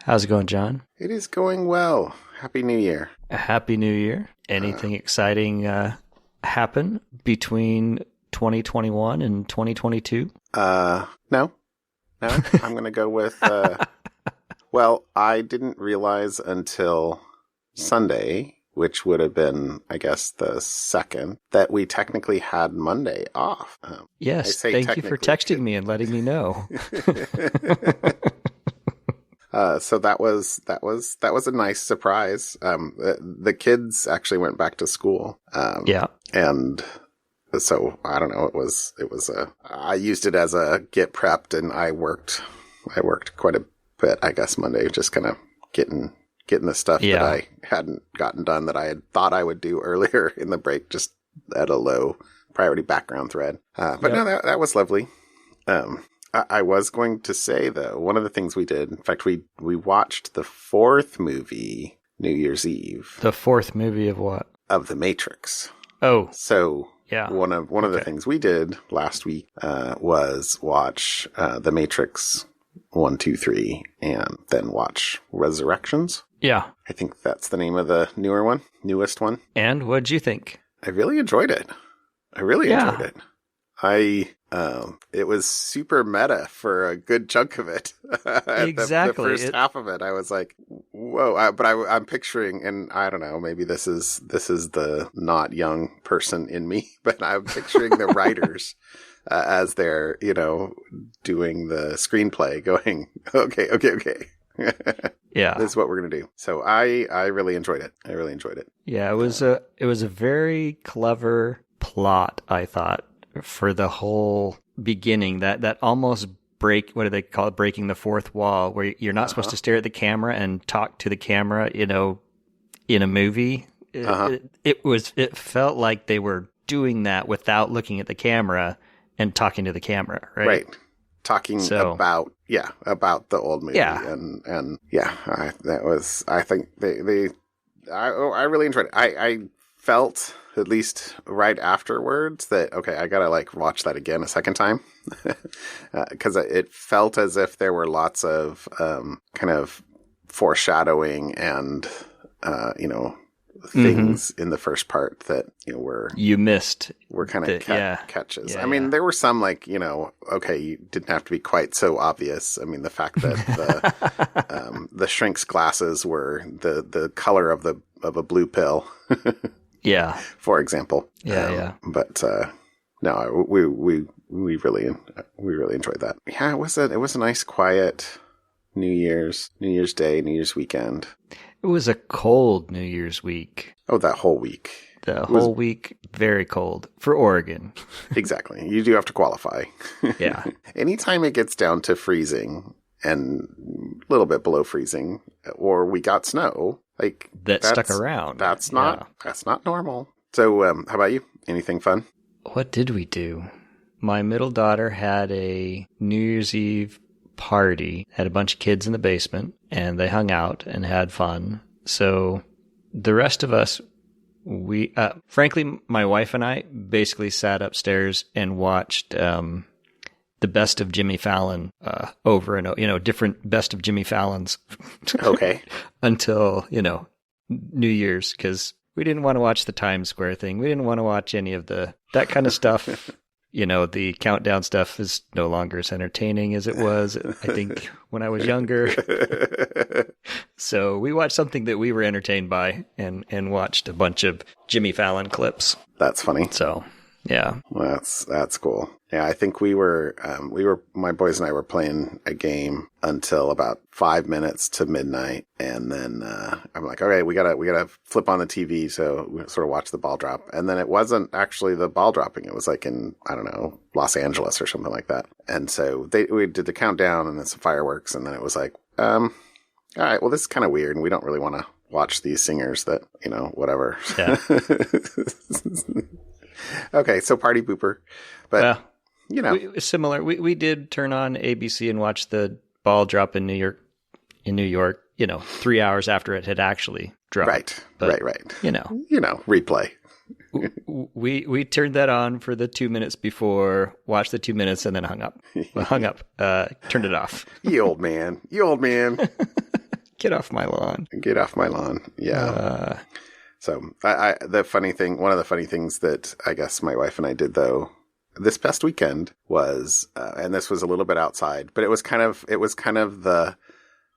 How's it going, John? It is going well. Happy New Year. A happy New Year. Anything exciting happen between 2021 and 2022? No. I'm going to go with, well, I didn't realize until Sunday, which would have been, I guess, the 2nd, that we technically had Monday off. Yes, thank you for texting me and letting me know. So that was a nice surprise. The kids actually went back to school. Yeah. And so I don't know, I used it as a get prepped, and I worked quite a bit, I guess, Monday, just kind of getting the stuff that I hadn't gotten done that I had thought I would do earlier in the break, just at a low priority background thread. But no, that was lovely. I was going to say, though, one of the things we did, in fact, we watched the 4th movie New Year's Eve. The 4th movie of what? Of The Matrix. Oh. So one of the things we did last week was watch The Matrix 1, 2, 3, and then watch Resurrections. Yeah. I think that's the name of the newest one. And what'd you think? I really enjoyed it. Enjoyed it. It was super meta for a good chunk of it. Exactly. The first half of it, I was like, whoa. I'm picturing, and I don't know, maybe this is the not young person in me, but I'm picturing the writers as they're, doing the screenplay going, okay. Yeah. This is what we're going to do. So I really enjoyed it. Yeah, it was a very clever plot, I thought, for the whole beginning, that almost what do they call it, breaking the fourth wall, where you're not supposed to stare at the camera and talk to the camera, in a movie. It felt like they were doing that without looking at the camera and talking to the camera, right? Right. Talking about the old movie. Yeah. And I think I really enjoyed it. I felt, at least right afterwards, that, okay, I gotta watch that again a second time. Because it felt as if there were lots of kind of foreshadowing and, things in the first part that, you missed. Were kind of catches. Yeah, I mean, there were some okay, you didn't have to be quite so obvious. I mean, the fact that the shrink's glasses were the color of a blue pill. Yeah. For example. Yeah. But no, we really enjoyed that. Yeah, it was a nice, quiet New Year's Day, New Year's weekend. It was a cold New Year's week. Oh, that whole week. The whole week, very cold for Oregon. Exactly. You do have to qualify. Yeah. Anytime it gets down to freezing and a little bit below freezing, or we got snow, that stuck around. That's not normal. So, how about you? Anything fun? What did we do? My middle daughter had a New Year's Eve party, had a bunch of kids in the basement, and they hung out and had fun. So the rest of us, frankly, my wife and I basically sat upstairs and watched the best of Jimmy Fallon over and over, different best of Jimmy Fallons. Okay. Until, New Year's, because we didn't want to watch the Times Square thing. We didn't want to watch any of that kind of stuff. The countdown stuff is no longer as entertaining as it was, I think, when I was younger. So we watched something that we were entertained by and watched a bunch of Jimmy Fallon clips. That's funny. So, yeah. Well, that's cool. Yeah, I think my boys and I were playing a game until about 5 minutes to midnight. And then, I'm like, okay, we gotta flip on the TV. So we sort of watch the ball drop. And then it wasn't actually the ball dropping. It was in, I don't know, Los Angeles or something like that. And so we did the countdown and then some fireworks. And then it was like, all right, well, this is kind of weird. And we don't really want to watch these singers that, whatever. Yeah. Okay. So party pooper, but similar. We did turn on ABC and watch the ball drop in New York, 3 hours after it had actually dropped. Right. But, right. Replay. We turned that on for the 2 minutes before, watched the 2 minutes, and then hung up. Turned it off. You old man. Get off my lawn. Get off my lawn. Yeah. So one of the funny things that I guess my wife and I did though this past weekend was, and this was a little bit outside, but it was kind of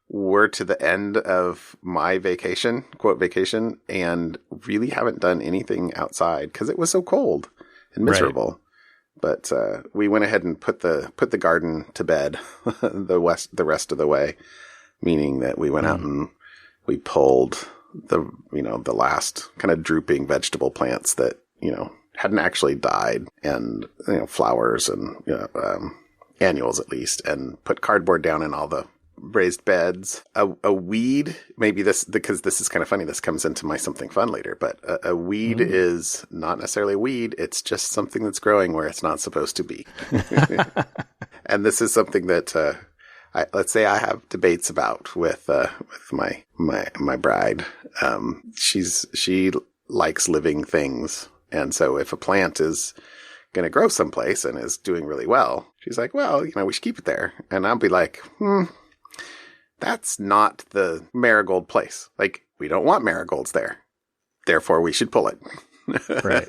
we're to the end of my vacation, quote vacation, and really haven't done anything outside because it was so cold and miserable. Right. But we went ahead and put the garden to bed the rest of the way, meaning that we went out and we pulled the last kind of drooping vegetable plants that hadn't actually died, and flowers and annuals at least, and put cardboard down in all the raised beds. A weed, maybe because this is kind of funny, this comes into my something fun later, but a weed is not necessarily a weed. It's just something that's growing where it's not supposed to be. And this is something that, let's say I have debates about with my bride. She likes living things. And so if a plant is going to grow someplace and is doing really well, she's like, well, we should keep it there. And I'll be like, that's not the marigold place. Like, we don't want marigolds there. Therefore, we should pull it. Right.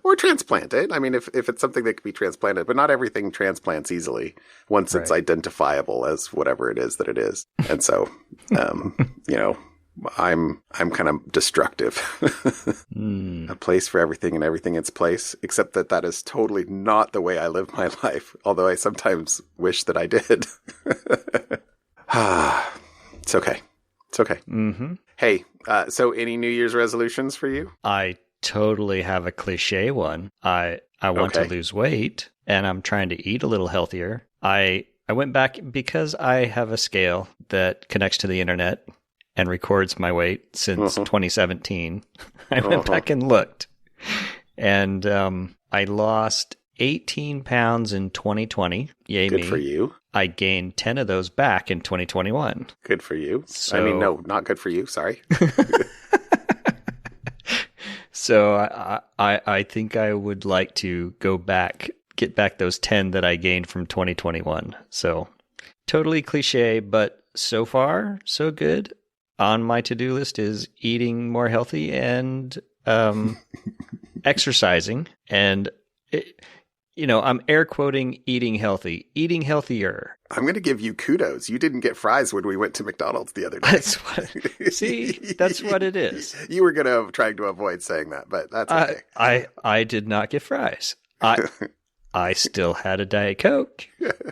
or transplant it. I mean, if it's something that can be transplanted, but not everything transplants easily once it's identifiable as whatever it is that it is. And so, I'm kind of destructive. A place for everything and everything its place, except that is totally not the way I live my life. Although I sometimes wish that I did. It's okay. It's okay. Mm-hmm. Hey, so any New Year's resolutions for you? I totally have a cliche one. I want to lose weight, and I'm trying to eat a little healthier. I went back because I have a scale that connects to the internet and records my weight since 2017. I went back and looked, and I lost 18 pounds in 2020. Yay, Good me. for you. I gained 10 of those back in 2021. Good for you. So, I mean, no, not good for you. Sorry. So I think I would like to get back those 10 that I gained from 2021. So totally cliche, but so far, so good. On my to-do list is eating more healthy and exercising. And, I'm air quoting eating healthy, eating healthier. I'm going to give you kudos. You didn't get fries when we went to McDonald's the other day. That's what it is. You were trying to avoid saying that, but that's okay. I did not get fries. I still had a Diet Coke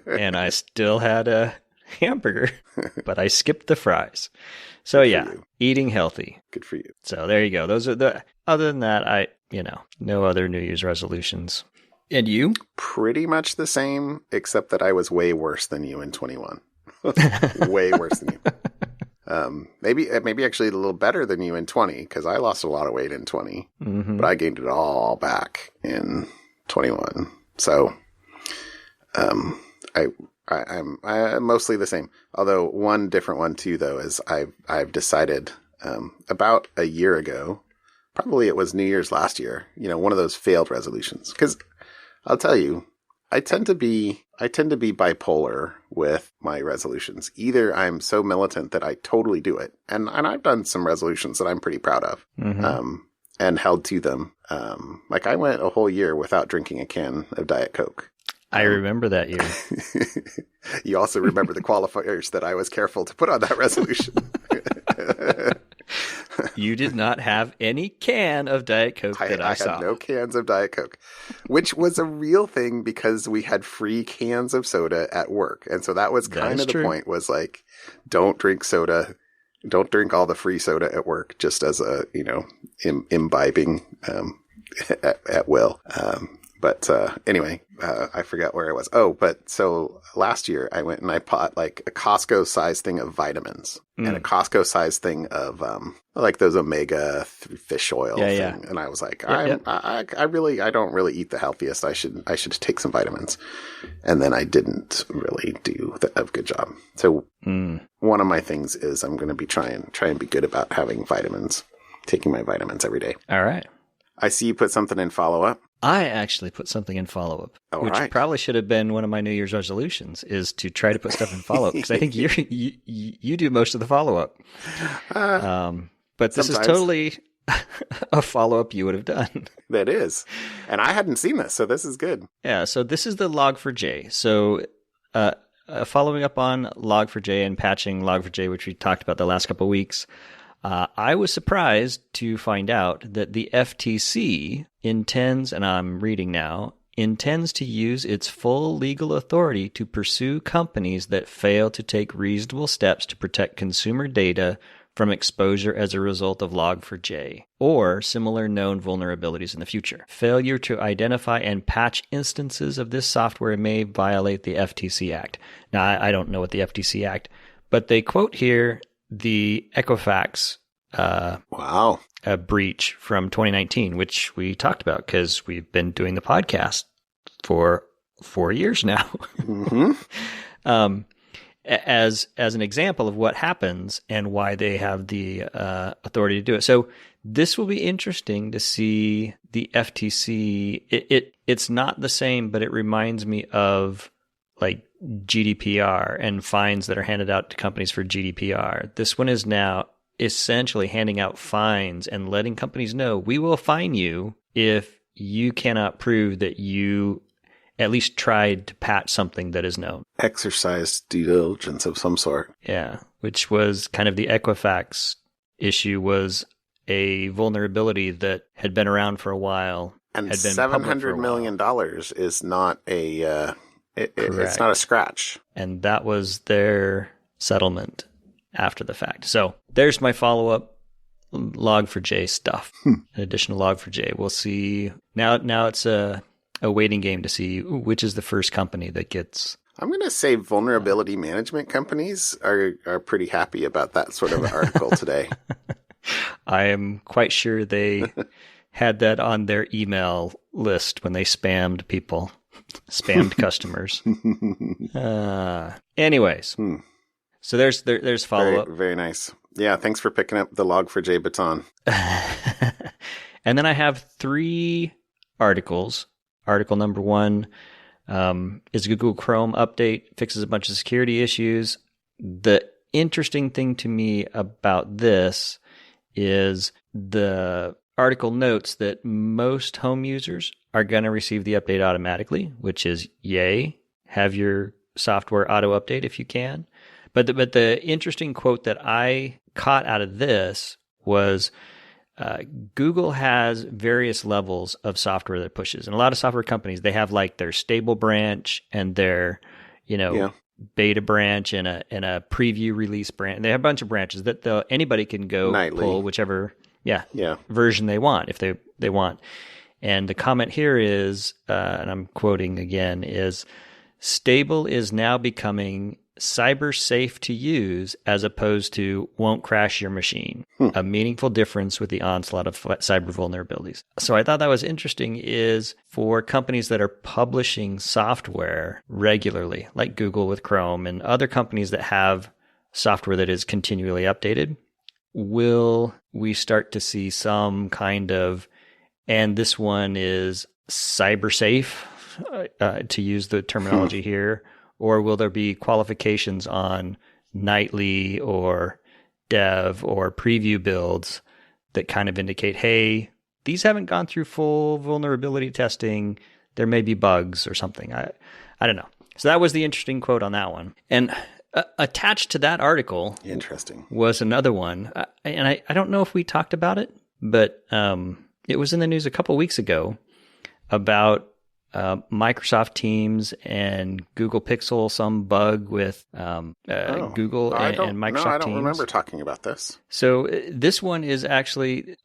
and I still had a hamburger, but I skipped the fries. So eating healthy. Good for you. So there you go. Those are other than that, no other New Year's resolutions. And you? Pretty much the same, except that I was way worse than you in 21. Way worse than you. Maybe actually a little better than you in 20, because I lost a lot of weight in 20, but I gained it all back in 21. So, I'm mostly the same. Although one different one too, though, is I've decided about a year ago, probably it was New Year's last year. One of those failed resolutions. Because I'll tell you, I tend to be bipolar with my resolutions. Either I'm so militant that I totally do it, and I've done some resolutions that I'm pretty proud of, and held to them. Like I went a whole year without drinking a can of Diet Coke. I remember that year. You also remember the qualifiers that I was careful to put on that resolution. You did not have any can of Diet Coke that I saw. I had no cans of Diet Coke, which was a real thing because we had free cans of soda at work. And so that was kind of the point, was like, don't drink soda. Don't drink all the free soda at work, just as a, imbibing at will. But anyway, I forgot where I was. Oh, but so last year I went and I bought like a Costco size thing of vitamins and a Costco size thing of like those omega fish oil thing. Yeah. And I was like, I don't really eat the healthiest. I should take some vitamins. And then I didn't really do a good job. So one of my things is I'm going to be try and be good about having vitamins, taking my vitamins every day. All right. I see you put something in follow up. I actually put something in follow-up, which right. probably should have been one of my New Year's resolutions, is to try to put stuff in follow-up, because I think you do most of the follow-up. But this is totally a follow-up you would have done. That is. And I hadn't seen this, so this is good. Yeah, so this is the Log4j. So following up on Log4j and patching Log4j, which we talked about the last couple of weeks, I was surprised to find out that the FTC intends, and I'm reading now, intends to use its full legal authority to pursue companies that fail to take reasonable steps to protect consumer data from exposure as a result of Log4j or similar known vulnerabilities in the future. Failure to identify and patch instances of this software may violate the FTC Act. Now, I don't know what the FTC Act, but they quote here the Equifax breach from 2019, which we talked about because we've been doing the podcast for 4 years now. Mm-hmm. As an example of what happens and why they have the authority to do it. So this will be interesting to see the FTC. It's not the same, but it reminds me of like GDPR and fines that are handed out to companies for GDPR. This one is now essentially handing out fines and letting companies know, we will fine you if you cannot prove that you at least tried to patch something that is known. Exercise due diligence of some sort. Yeah, which was kind of the Equifax issue, was a vulnerability that had been around for a while. And had been $700 million is not it's not a scratch. And that was their settlement after the fact. So there's my follow-up Log4j stuff. An additional Log4j. We'll see. Now it's a waiting game to see which is the first company that gets. I'm going to say vulnerability management companies are pretty happy about that sort of article today. I am quite sure they had that on their email list when they spammed people, spammed customers. Anyways, so there's follow-up. Very, very nice. Yeah, thanks for picking up the Log4j baton. And then I have 3 articles. Article number 1 is a Google Chrome update, fixes a bunch of security issues. The interesting thing to me about this is the article notes that most home users are going to receive the update automatically, which is yay. Have your software auto update if you can. But the interesting quote that I caught out of this was Google has various levels of software that pushes. And a lot of software companies, they have like their stable branch and their, beta branch and a preview release branch. They have a bunch of branches that anybody can go pull whichever version they want if they want. And the comment here is, and I'm quoting again, is stable is now becoming cyber safe to use as opposed to won't crash your machine. A meaningful difference with the onslaught of cyber vulnerabilities. So I thought that was interesting, is for companies that are publishing software regularly, like Google with Chrome and other companies that have software that is continually updated, will we start to see some kind of, and this one is cyber safe, to use the terminology here, or will there be qualifications on nightly or dev or preview builds that kind of indicate, hey, these haven't gone through full vulnerability testing. There may be bugs or something. I don't know. So that was the interesting quote on that one. And attached to that article was another one. And I don't know if we talked about it, but it was in the news a couple weeks ago about Microsoft Teams and Google Pixel, some bug with Google and Microsoft Teams. No, I don't remember talking about this. So this one is actually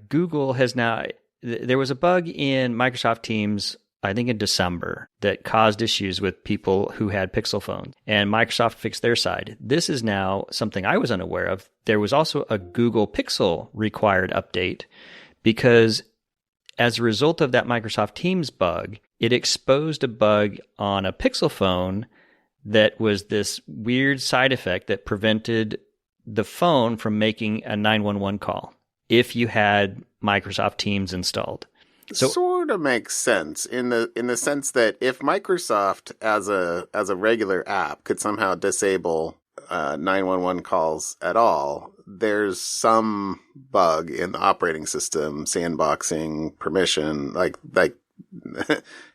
Google has now. There was a bug in Microsoft Teams, I think in December, that caused issues with people who had Pixel phones, and Microsoft fixed their side. This is now something I was unaware of. There was also a Google Pixel required update because as a result of that Microsoft Teams bug, it exposed a bug on a Pixel phone that was this weird side effect that prevented the phone from making a 911 call if you had Microsoft Teams installed. So, sort of makes sense in the sense that if Microsoft as a regular app could somehow disable 911 calls at all, there's some bug in the operating system, sandboxing, permission, like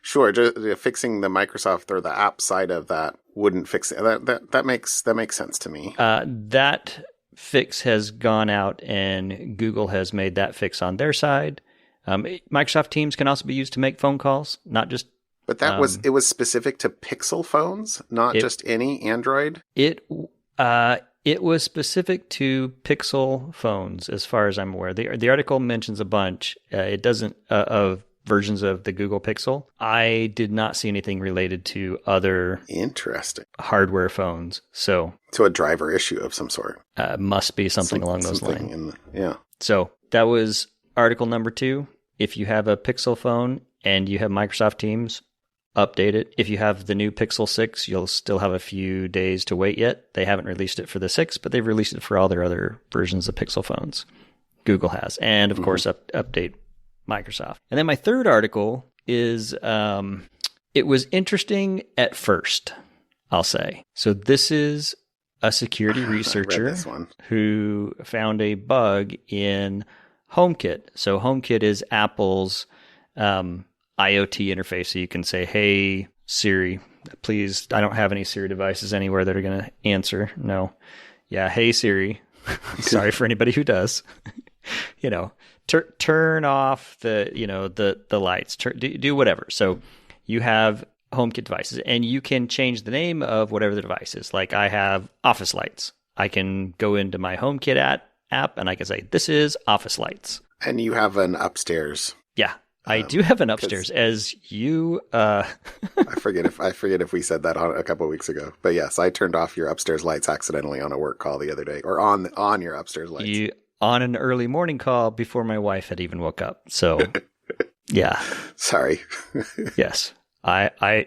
sure, just fixing the Microsoft or the app side of that wouldn't fix it. That makes sense to me. That fix has gone out, and Google has made that fix on their side. Microsoft Teams can also be used to make phone calls, not just. But that was specific to Pixel phones, not just any Android. It was specific to Pixel phones, as far as I'm aware. The article mentions a bunch. It doesn't of versions of the Google Pixel. I did not see anything related to other interesting hardware phones. So a driver issue of some sort. Must be something along those lines. Yeah. So that was article number 2. If you have a Pixel phone and you have Microsoft Teams, update it. If you have the new Pixel 6, you'll still have a few days to wait yet. They haven't released it for the 6, but they've released it for all their other versions of Pixel phones. Google has. And, of course, update Microsoft. And then my third article is, it was interesting at first, I'll say. So this is a security researcher who found a bug in HomeKit. So HomeKit is Apple's IoT interface. So you can say, hey, Siri, please, I don't have any Siri devices anywhere that are going to answer. No. Yeah, hey, Siri. Sorry for anybody who does. Turn off the lights, do whatever. So you have HomeKit devices, and you can change the name of whatever the device is. Like I have Office Lights. I can go into my HomeKit app and I can say, this is Office Lights. And you have an upstairs. Yeah, I do have an upstairs. As you, I forget if we said that a couple of weeks ago. But yes, I turned off your upstairs lights accidentally on a work call the other day, or on your upstairs lights. On an early morning call before my wife had even woke up. So, yeah. Sorry. Yes. I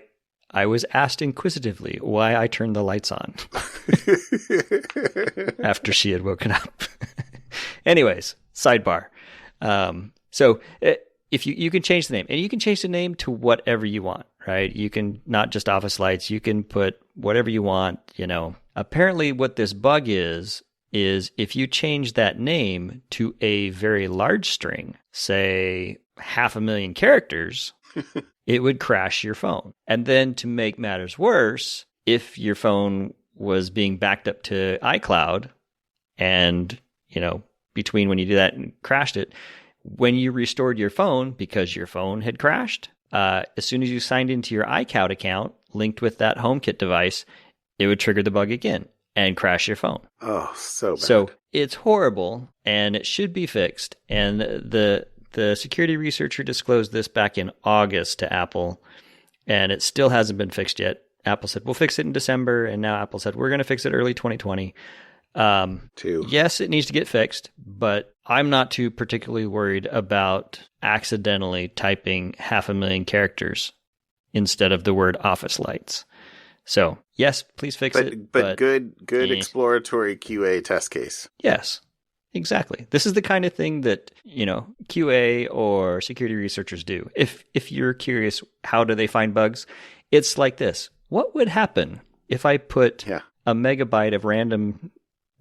was asked inquisitively why I turned the lights on after she had woken up. Anyways, sidebar. So if you can change the name, and you can change the name to whatever you want, right? You can not just Office Lights, you can put whatever you want, Apparently what this bug is if you change that name to a very large string, say 500,000 characters, it would crash your phone. And then to make matters worse, if your phone was being backed up to iCloud and, between when you do that and crashed it, when you restored your phone because your phone had crashed, as soon as you signed into your iCloud account linked with that HomeKit device, it would trigger the bug again and crash your phone. Oh, so bad. So it's horrible, and it should be fixed. And the security researcher disclosed this back in August to Apple, and it still hasn't been fixed yet. Apple said, we'll fix it in December, and now Apple said, we're going to fix it early 2020. Yes, it needs to get fixed, but I'm not too particularly worried about accidentally typing 500,000 characters instead of the word Office Lights. So, yes, please fix it. But good exploratory QA test case. Yes, exactly. This is the kind of thing that, QA or security researchers do. If you're curious, how do they find bugs? It's like this. What would happen if I put a megabyte of random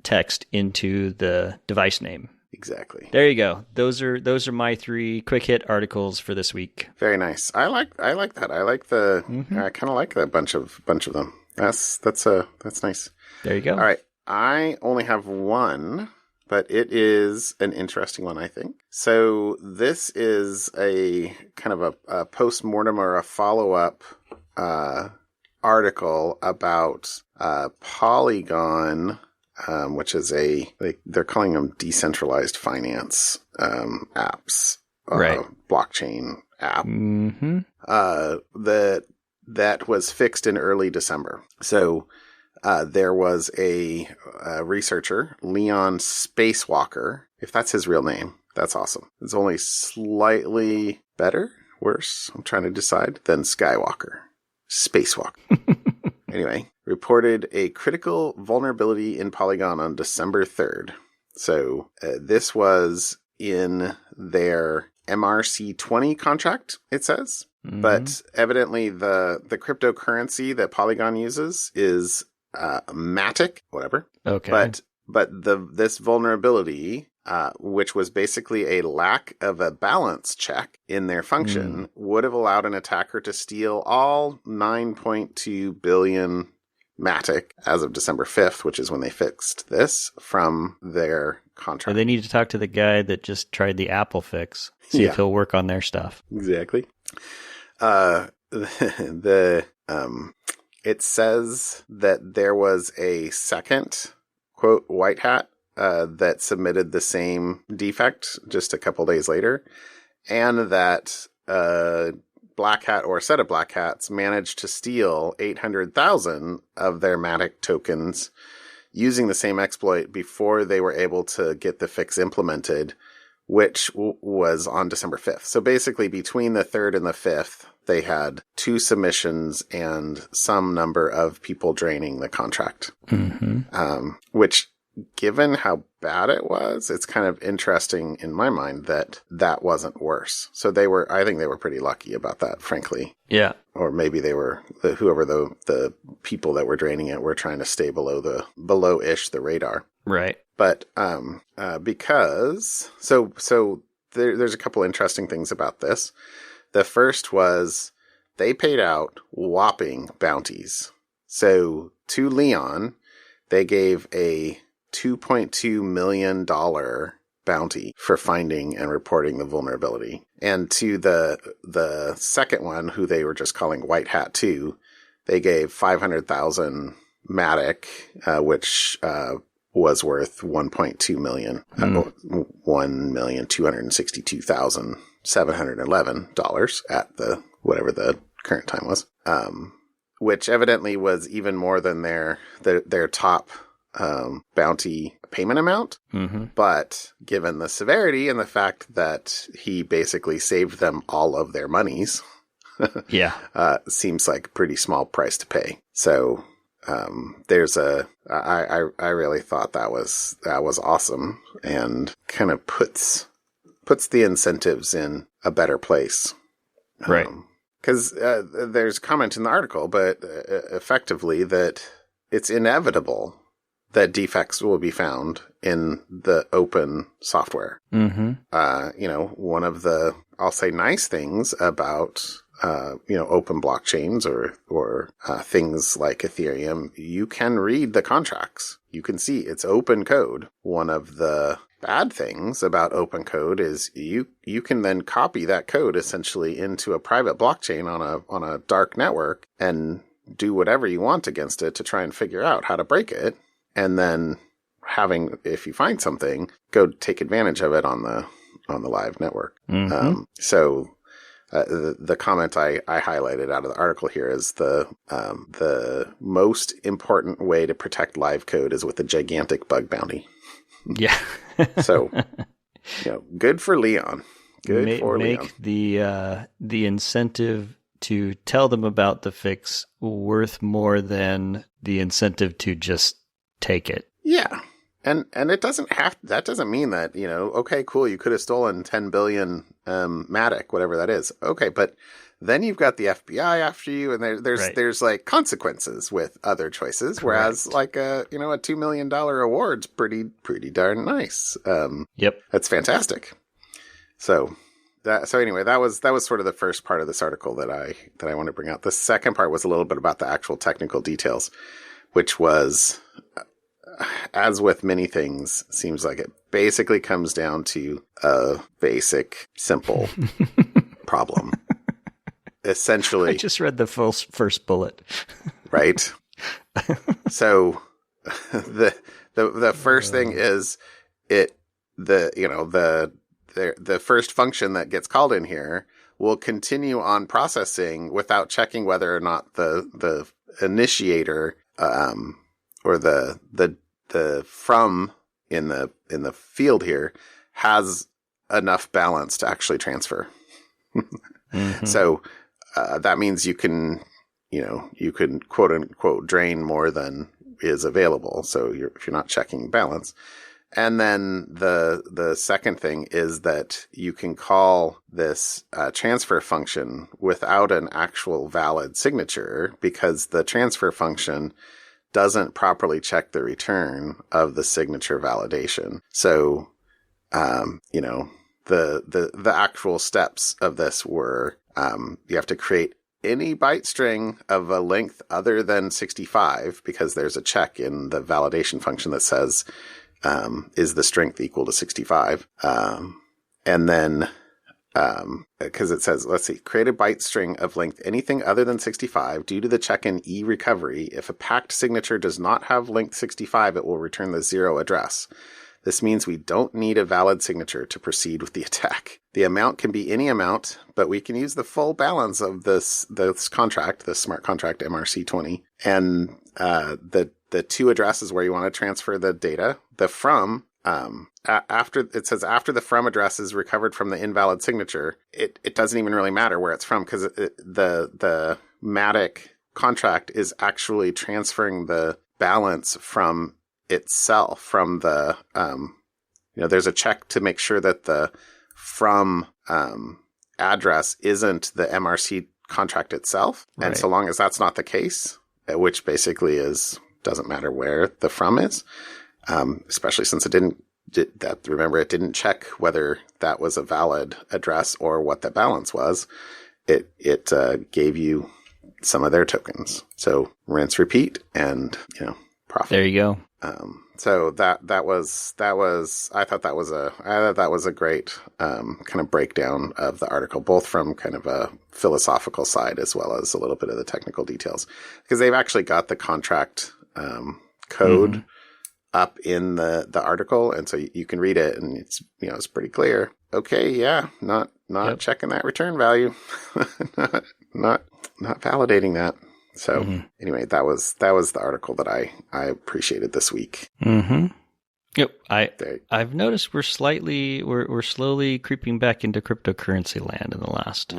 text into the device name? Exactly. There you go. Those are my 3 quick hit articles for this week. Very nice. I like that. I like the. I kind of like that bunch of them. That's nice. There you go. All right. I only have one, but it is an interesting one, I think. So this is a kind of a post-mortem or a follow-up article about Polygon. Which is they're calling them decentralized finance apps, right? Blockchain app. Mm-hmm. That was fixed in early December. So there was a researcher, Leon Spacewalker. If that's his real name, that's awesome. It's only slightly worse. I'm trying to decide than Skywalker, Spacewalker. Anyway, reported a critical vulnerability in Polygon on December 3rd. So this was in their MRC20 contract, it says. Mm-hmm. But evidently the cryptocurrency that Polygon uses is Matic, whatever. Okay. But this vulnerability, which was basically a lack of a balance check in their function, would have allowed an attacker to steal all 9.2 billion Matic as of December 5th, which is when they fixed this, from their contract. Or they need to talk to the guy that just tried the Apple fix, see if he'll work on their stuff. Exactly. It says that there was a second, quote, white hat that submitted the same defect just a couple days later, and that black hat or a set of black hats managed to steal 800,000 of their Matic tokens using the same exploit before they were able to get the fix implemented, which was on December 5th. So basically between the 3rd and the 5th, they had 2 submissions and some number of people draining the contract. Mm-hmm. Which, given how bad it was, it's kind of interesting in my mind that wasn't worse. So I think they were pretty lucky about that, frankly. Yeah. Or maybe they were, whoever the people that were draining it were trying to stay below-ish the radar. Right. But, because, so there's a couple interesting things about this. The first was they paid out whopping bounties. So to Leon, they gave a $2.2 million bounty for finding and reporting the vulnerability. And to the second one, who they were just calling White Hat 2, they gave 500,000 Matic, which was worth $1.2 million, $1,262,711 at whatever the current time was, which evidently was even more than their top bounty payment amount. Mm-hmm. But given the severity and the fact that he basically saved them all of their monies, seems like a pretty small price to pay. So I really thought that was awesome, and kind of puts the incentives in a better place. Right. Because there's a comment in the article, but effectively that it's inevitable that defects will be found in the open software. Mm-hmm. One of the, I'll say, nice things about open blockchains or things like Ethereum, you can read the contracts. You can see it's open code. One of the bad things about open code is you can then copy that code essentially into a private blockchain on a dark network and do whatever you want against it to try and figure out how to break it. And then if you find something, go take advantage of it on the live network. Mm-hmm. The comment I highlighted out of the article here is the most important way to protect live code is with a gigantic bug bounty. Yeah. So, good for Leon. Good for Leon. Make the incentive to tell them about the fix worth more than the incentive to just take it. Yeah. And it that doesn't mean that, okay, cool, you could have stolen 10 billion Matic, whatever that is. Okay, but then you've got the FBI after you, and there's like consequences with other choices. Correct. Whereas like a $2 million award's pretty darn nice. Yep. That's fantastic. So anyway, that was sort of the first part of this article that I want to bring out. The second part was a little bit about the actual technical details, which was, as with many things, seems like it basically comes down to a basic, simple problem. Essentially, I just read the first bullet. Right. So the first thing is the first function that gets called in here will continue on processing without checking whether or not the initiator or the from in the field here has enough balance to actually transfer. Mm-hmm. So that means you can quote unquote drain more than is available. So if you're not checking balance, And then the second thing is that you can call this transfer function without an actual valid signature, because the transfer function doesn't properly check the return of the signature validation. So, the actual steps of this were, you have to create any byte string of a length other than 65, because there's a check in the validation function that says, is the strength equal to 65? And then, because it says, let's see, create a byte string of length anything other than 65 due to the check in e-recovery. If a packed signature does not have length 65, it will return the 0 address. This means we don't need a valid signature to proceed with the attack. The amount can be any amount, but we can use the full balance of this contract, the smart contract MRC20, and the two addresses where you want to transfer the data. The from, after the from address is recovered from the invalid signature, it doesn't even really matter where it's from, because the Matic contract is actually transferring the balance from itself, from the, there's a check to make sure that the from address isn't the MRC contract itself. Right. And so long as that's not the case, which basically doesn't matter where the from is, especially since it didn't check whether that was a valid address or what the balance was. It gave you some of their tokens. So rinse, repeat, and, profit. There you go. So that was I thought that was a great kind of breakdown of the article, both from kind of a philosophical side as well as a little bit of the technical details, because they've actually got the contract code up in the article, and so you can read it, and it's pretty clear. Okay, yeah, not checking that return value, not validating that. So anyway, that was the article that I appreciated this week. Mm-hmm. Yep. I've noticed we're slowly creeping back into cryptocurrency land in the last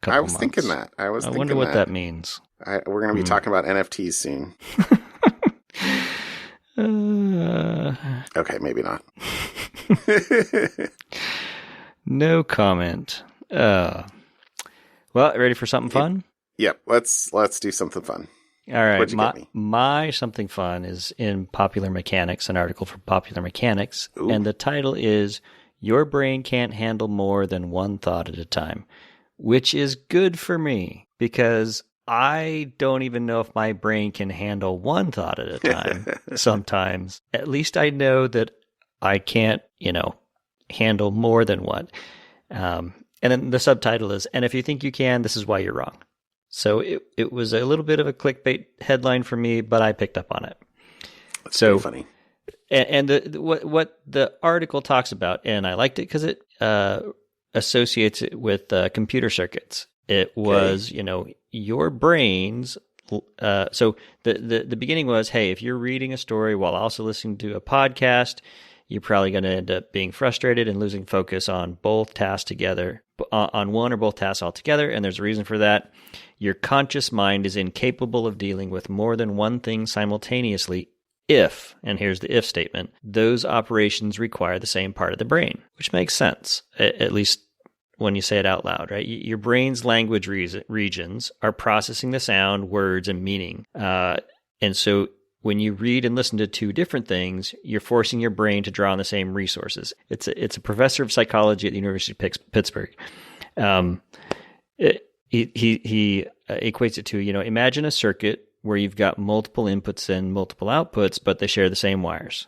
I was thinking that. I wonder what that means. We're going to be talking about NFTs soon. Okay, maybe not. No comment. Well, ready for something fun? Yep, let's do something fun. All right, my something fun is in Popular Mechanics, an article from Popular Mechanics, and the title is "Your Brain Can't Handle More Than One Thought at a Time," which is good for me because I don't even know if my brain can handle one thought at a time. Sometimes, at least I know that I can't, handle more than one. And then the subtitle is, "And if you think you can, this is why you're wrong." So it was a little bit of a clickbait headline for me, but I picked up on it. That's so funny. And what the article talks about, and I liked it because it associates it with computer circuits. It was, your brains. So the beginning was, hey, if you're reading a story while also listening to a podcast, you're probably going to end up being frustrated and losing focus on both tasks together, on one or both tasks altogether. And there's a reason for that. Your conscious mind is incapable of dealing with more than one thing simultaneously if, and here's the if statement, those operations require the same part of the brain, which makes sense, at least when you say it out loud, right? Your brain's language regions are processing the sound, words, and meaning. And so when you read and listen to two different things, you're forcing your brain to draw on the same resources. It's a professor of psychology at the University of Pittsburgh. He equates it to, imagine a circuit where you've got multiple inputs and multiple outputs, but they share the same wires,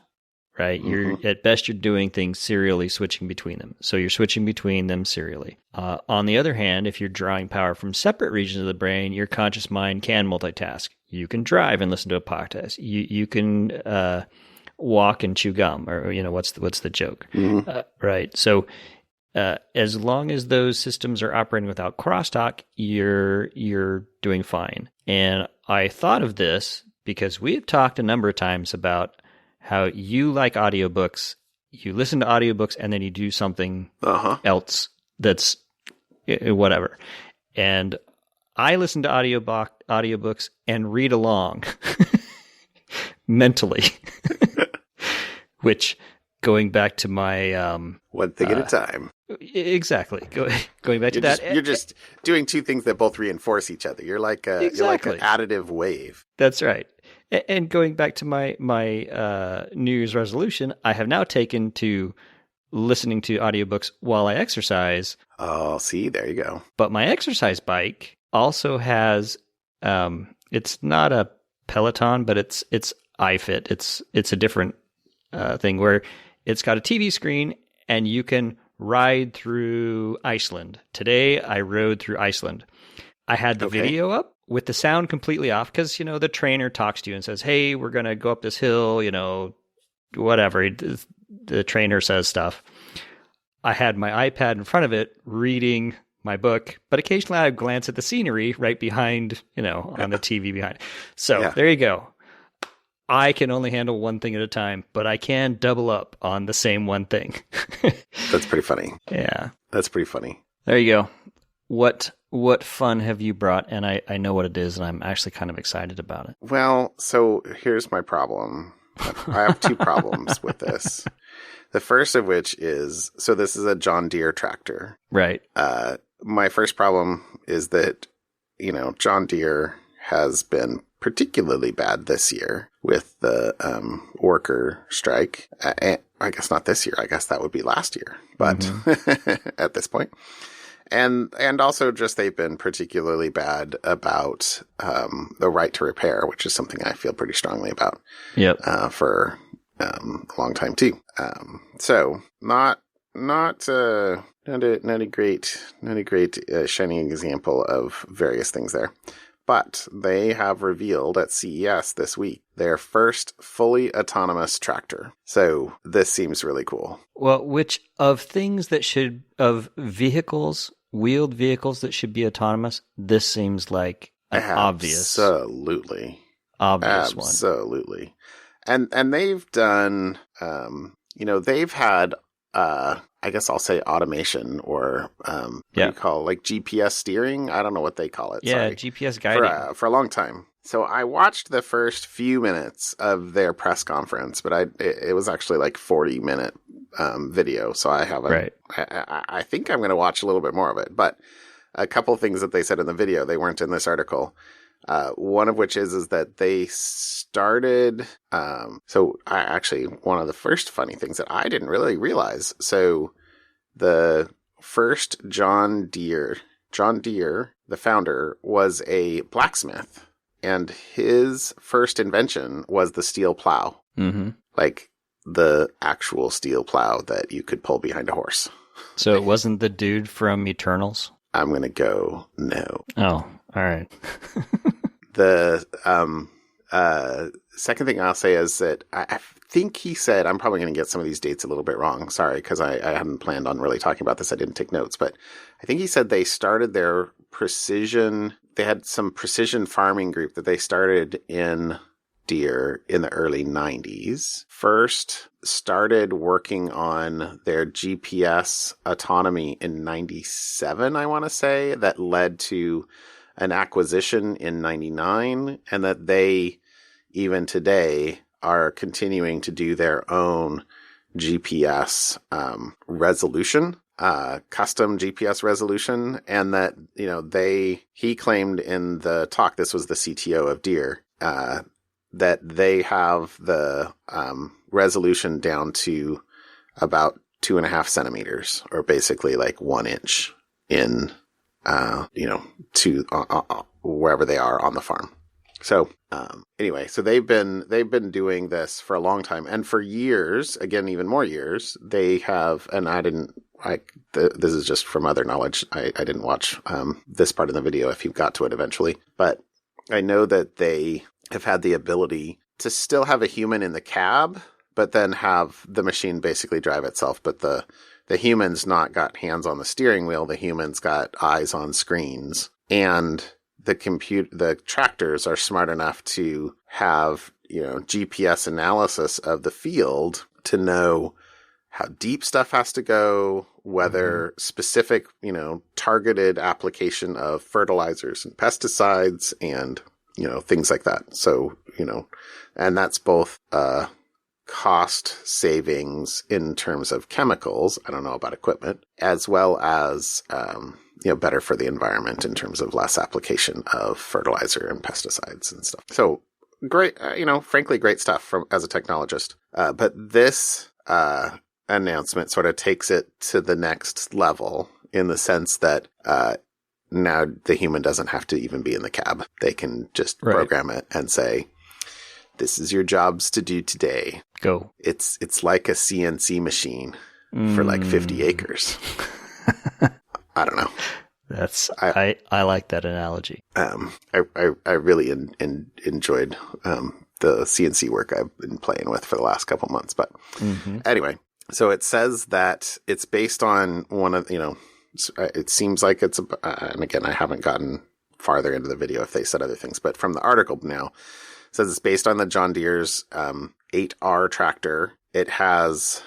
right? Mm-hmm. At best, you're doing things serially, switching between them. So you're switching between them serially. On the other hand, if you're drawing power from separate regions of the brain, your conscious mind can multitask. You can drive and listen to a podcast. You can walk and chew gum, or what's the joke, right? So as long as those systems are operating without crosstalk, you're doing fine. And I thought of this because we've talked a number of times about how you like audiobooks, you listen to audiobooks, and then you do something else that's whatever. And I listen to audiobooks and read along mentally, Which, going back to my one thing at a time. Exactly. Going back to that, you're just doing two things that both reinforce each other. You're like an additive wave. That's right. And going back to my New Year's resolution, I have now taken to listening to audiobooks while I exercise. Oh, see, there you go. But my exercise bike also has it's not a Peloton, but it's iFit. It's a different thing where it's got a TV screen and you can ride through Iceland. Today I rode through Iceland. I had the video up with the sound completely off because, the trainer talks to you and says, hey, we're going to go up this hill, whatever. The trainer says stuff. I had my iPad in front of it reading my book, but occasionally I would glance at the scenery right behind, on the TV behind. So There you go. I can only handle one thing at a time, but I can double up on the same one thing. That's pretty funny. Yeah. That's pretty funny. There you go. What fun have you brought? And I know what it is, and I'm actually kind of excited about it. Well, so here's my problem. I have two problems with this. The first of which is, so this is a John Deere tractor. Right. My first problem is that, John Deere has been particularly bad this year with the worker strike. I guess not this year. I guess that would be last year, but at this point. And also just they've been particularly bad about the right to repair, which is something I feel pretty strongly about. Yep. For a long time too. So not a great shining example of various things there. But they have revealed at CES this week their first fully autonomous tractor. So this seems really cool. Well, which of things of vehicles, wheeled vehicles that should be autonomous, this seems like an obvious one. Absolutely. And they've done, they've had, I guess I'll say automation or what do you call GPS steering? I don't know what they call it. Yeah, sorry. GPS guiding. For a long time. So I watched the first few minutes of their press conference, but it was actually 40-minute video. So I haven't. Right. I think I'm going to watch a little bit more of it. But a couple of things that they said in the video, they weren't in this article. One of which is that they started. One of the first funny things that I didn't really realize. So the first John Deere, the founder, was a blacksmith, and his first invention was the steel plow, like the actual steel plow that you could pull behind a horse. So it wasn't the dude from Eternals? I'm gonna go no. Oh, all right. The second thing I'll say is that I think he said, I'm probably going to get some of these dates a little bit wrong. Sorry, because I hadn't planned on really talking about this. I didn't take notes. But I think he said they started their they had some precision farming group that they started in Deere in the early 90s. First started working on their GPS autonomy in 97, I want to say, that led to an acquisition in 99, and that they, even today, are continuing to do their own GPS resolution, custom GPS resolution, and that, he claimed in the talk, this was the CTO of Deere, that they have the resolution down to about 2.5 centimeters, or basically 1 inch in to wherever they are on the farm. So anyway, so they've been doing this for a long time, and for years, again, even more years, they have. And this is just from other knowledge. I didn't watch this part of the video. If you got to it eventually, but I know that they have had the ability to still have a human in the cab, but then have the machine basically drive itself. But the humans not got hands on the steering wheel. The humans got eyes on screens, and the tractors are smart enough to have, GPS analysis of the field to know how deep stuff has to go, whether specific, targeted application of fertilizers and pesticides and, things like that. So, and that's both, cost savings in terms of chemicals. I don't know about equipment, as well as, better for the environment in terms of less application of fertilizer and pesticides and stuff. So great, frankly, great stuff as a technologist. But this, announcement sort of takes it to the next level in the sense that, now the human doesn't have to even be in the cab. They can just program it and say, this is your jobs to do today. Go. It's like a CNC machine for like 50 acres. I don't know. I like that analogy. I really enjoyed the CNC work I've been playing with for the last couple months. But anyway, so it says that it's based on one of, it seems like it's, and again, I haven't gotten farther into the video if they said other things, but from the article now, it says it's based on the John Deere's 8R tractor. It has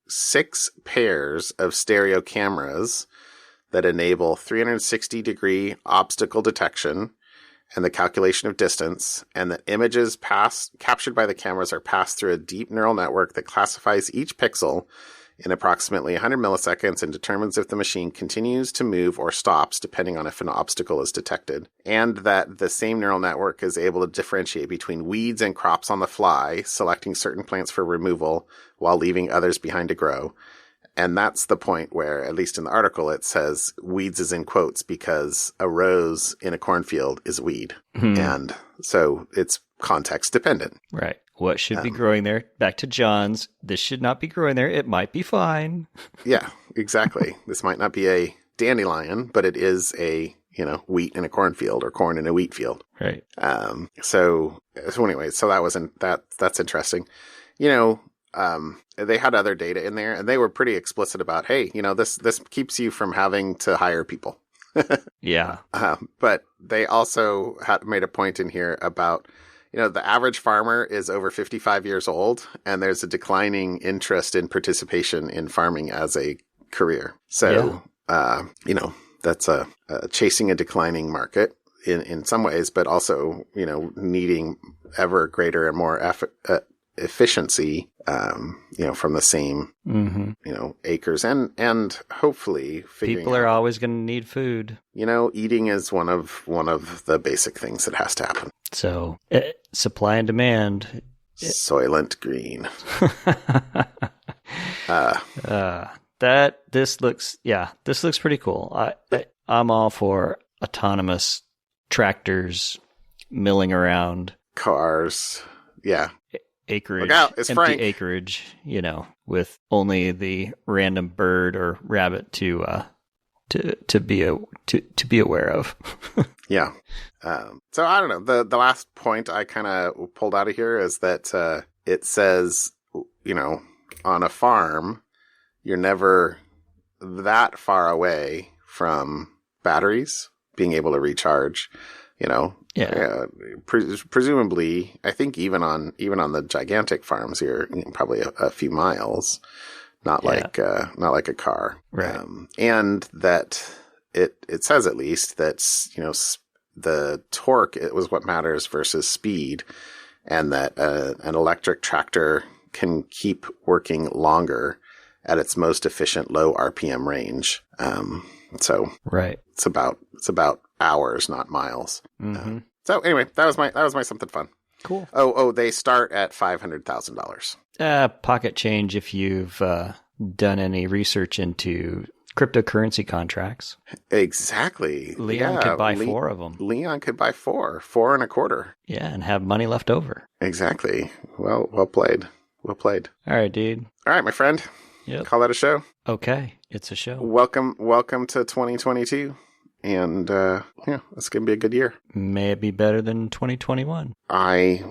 6 pairs of stereo cameras that enable 360-degree obstacle detection and the calculation of distance, and that images captured by the cameras are passed through a deep neural network that classifies each pixel in approximately 100 milliseconds and determines if the machine continues to move or stops depending on if an obstacle is detected, and that the same neural network is able to differentiate between weeds and crops on the fly, selecting certain plants for removal while leaving others behind to grow. And that's the point where, at least in the article, it says weeds is in quotes because a rose in a cornfield is a weed. And so it's context dependent. Right. What should be growing there? Back to John's. This should not be growing there. It might be fine. Yeah, exactly. This might not be a dandelion, but it is a, wheat in a cornfield or corn in a wheat field. Right. So anyway, so that's interesting. They had other data in there and they were pretty explicit about, hey, this keeps you from having to hire people. Yeah. But they also had made a point in here about, the average farmer is over 55 years old and there's a declining interest in participation in farming as a career. So, that's chasing a declining market in some ways, but also, needing ever greater and more efficiency, from the same, acres and hopefully figuring people are always going to need food. Eating is one of the basic things that has to happen. So supply and demand. Soylent Green. This looks pretty cool. I'm all for autonomous tractors milling around cars. Yeah. Acreage. Look out, it's empty Frank. Acreage, with only the random bird or rabbit to be aware of. Yeah. So I don't know. The last point I kind of pulled out of here is that it says, on a farm, you're never that far away from batteries being able to recharge. Presumably, I think even on the gigantic farms, you're probably a few miles, not like a car. Right. And that it says at least that, the torque, it was what matters versus speed, and that an electric tractor can keep working longer at its most efficient low RPM range. So right. It's about hours, not miles. Mm-hmm. So anyway, that was my something fun. Cool. Oh, they start at $500,000. Pocket change if you've done any research into cryptocurrency contracts. Exactly. Leon could buy 4 of them. Leon could buy 4 and a quarter. Yeah, and have money left over. Exactly. Well played. Well played. All right, dude. All right, my friend. Yep. Call that a show. Okay, it's a show. Welcome to 2022. And it's gonna be a good year. May it be better than 2021. I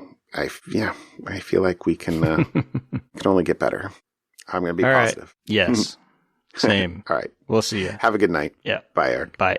feel like we can can only get better. I'm gonna be all positive. Right. Yes. Same. All right. We'll see you. Have a good night. Yeah. Bye, Eric. Bye.